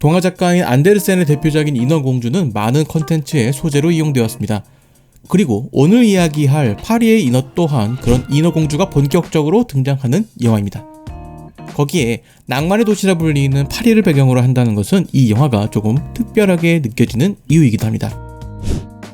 동화 작가인 안데르센의 대표작인 인어공주는 많은 컨텐츠의 소재로 이용되었습니다. 그리고 오늘 이야기할 파리의 인어 또한 그런 인어공주가 본격적으로 등장하는 영화입니다. 거기에 낭만의 도시라 불리는 파리를 배경으로 한다는 것은 이 영화가 조금 특별하게 느껴지는 이유이기도 합니다.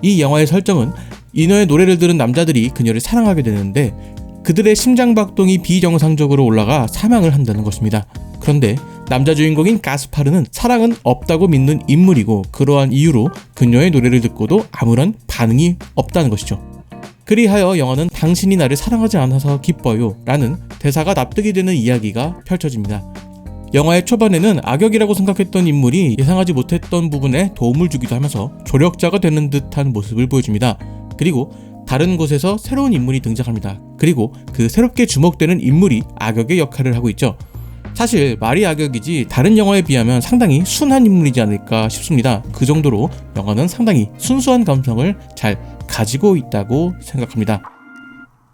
이 영화의 설정은 인어의 노래를 들은 남자들이 그녀를 사랑하게 되는데 그들의 심장박동이 비정상적으로 올라가 사망을 한다는 것입니다. 그런데 남자 주인공인 가스파르는 사랑은 없다고 믿는 인물이고 그러한 이유로 그녀의 노래를 듣고도 아무런 반응이 없다는 것이죠. 그리하여 영화는 당신이 나를 사랑하지 않아서 기뻐요 라는 대사가 납득이 되는 이야기가 펼쳐집니다. 영화의 초반에는 악역이라고 생각했던 인물이 예상하지 못했던 부분에 도움을 주기도 하면서 조력자가 되는 듯한 모습을 보여줍니다. 그리고 다른 곳에서 새로운 인물이 등장합니다. 그리고 그 새롭게 주목되는 인물이 악역의 역할을 하고 있죠. 사실 말이 악역이지 다른 영화에 비하면 상당히 순한 인물이지 않을까 싶습니다. 그 정도로 영화는 상당히 순수한 감성을 잘 가지고 있다고 생각합니다.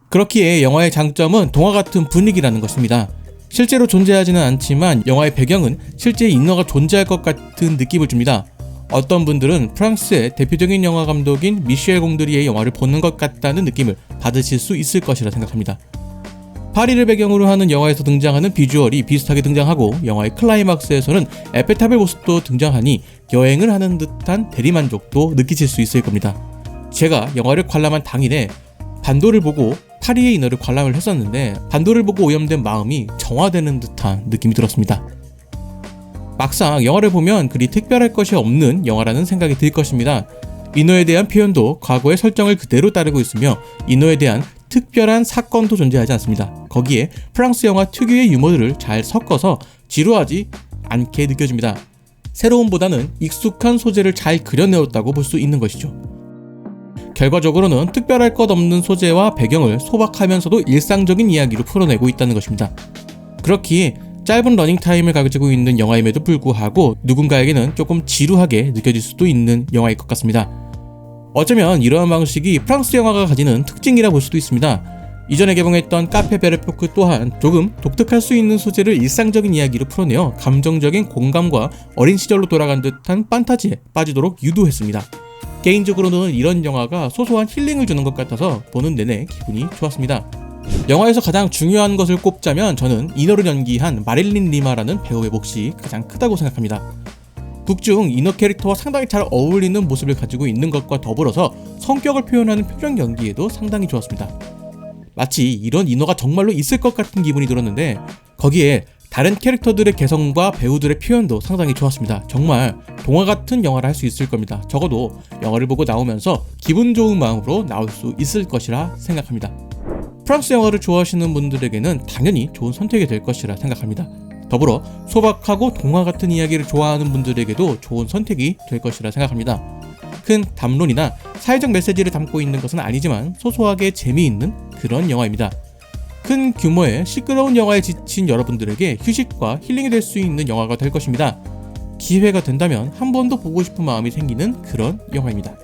그렇기에 영화의 장점은 동화 같은 분위기라는 것입니다. 실제로 존재하지는 않지만 영화의 배경은 실제 인어가 존재할 것 같은 느낌을 줍니다. 어떤 분들은 프랑스의 대표적인 영화 감독인 미셸 공드리의 영화를 보는 것 같다는 느낌을 받으실 수 있을 것이라 생각합니다. 파리를 배경으로 하는 영화에서 등장하는 비주얼이 비슷하게 등장하고 영화의 클라이막스에서는 에펠탑의 모습도 등장하니 여행을 하는 듯한 대리만족도 느끼실 수 있을 겁니다. 제가 영화를 관람한 당일에 반도를 보고 파리의 인어를 관람을 했었는데 반도를 보고 오염된 마음이 정화되는 듯한 느낌이 들었습니다. 막상 영화를 보면 그리 특별할 것이 없는 영화라는 생각이 들 것입니다. 인어에 대한 표현도 과거의 설정을 그대로 따르고 있으며 인어에 대한 특별한 사건도 존재하지 않습니다. 거기에 프랑스 영화 특유의 유머들을 잘 섞어서 지루하지 않게 느껴집니다. 새로움보다는 익숙한 소재를 잘 그려내었다고 볼 수 있는 것이죠. 결과적으로는 특별할 것 없는 소재와 배경을 소박하면서도 일상적인 이야기로 풀어내고 있다는 것입니다. 그렇기에 짧은 러닝타임을 가지고 있는 영화임에도 불구하고 누군가에게는 조금 지루하게 느껴질 수도 있는 영화일 것 같습니다. 어쩌면 이러한 방식이 프랑스 영화가 가지는 특징이라 볼 수도 있습니다. 이전에 개봉했던 카페 베르포크 또한 조금 독특할 수 있는 소재를 일상적인 이야기로 풀어내어 감정적인 공감과 어린 시절로 돌아간 듯한 판타지에 빠지도록 유도했습니다. 개인적으로는 이런 영화가 소소한 힐링을 주는 것 같아서 보는 내내 기분이 좋았습니다. 영화에서 가장 중요한 것을 꼽자면 저는 인어를 연기한 마릴린 리마라는 배우의 몫이 가장 크다고 생각합니다. 북중 인어 캐릭터와 상당히 잘 어울리는 모습을 가지고 있는 것과 더불어서 성격을 표현하는 표정 연기에도 상당히 좋았습니다. 마치 이런 인어가 정말로 있을 것 같은 기분이 들었는데 거기에 다른 캐릭터들의 개성과 배우들의 표현도 상당히 좋았습니다. 정말 동화 같은 영화를 할 수 있을 겁니다. 적어도 영화를 보고 나오면서 기분 좋은 마음으로 나올 수 있을 것이라 생각합니다. 프랑스 영화를 좋아하시는 분들에게는 당연히 좋은 선택이 될 것이라 생각합니다. 더불어 소박하고 동화 같은 이야기를 좋아하는 분들에게도 좋은 선택이 될 것이라 생각합니다. 큰 담론이나 사회적 메시지를 담고 있는 것은 아니지만 소소하게 재미있는 그런 영화입니다. 큰 규모의 시끄러운 영화에 지친 여러분들에게 휴식과 힐링이 될 수 있는 영화가 될 것입니다. 기회가 된다면 한 번 더 보고 싶은 마음이 생기는 그런 영화입니다.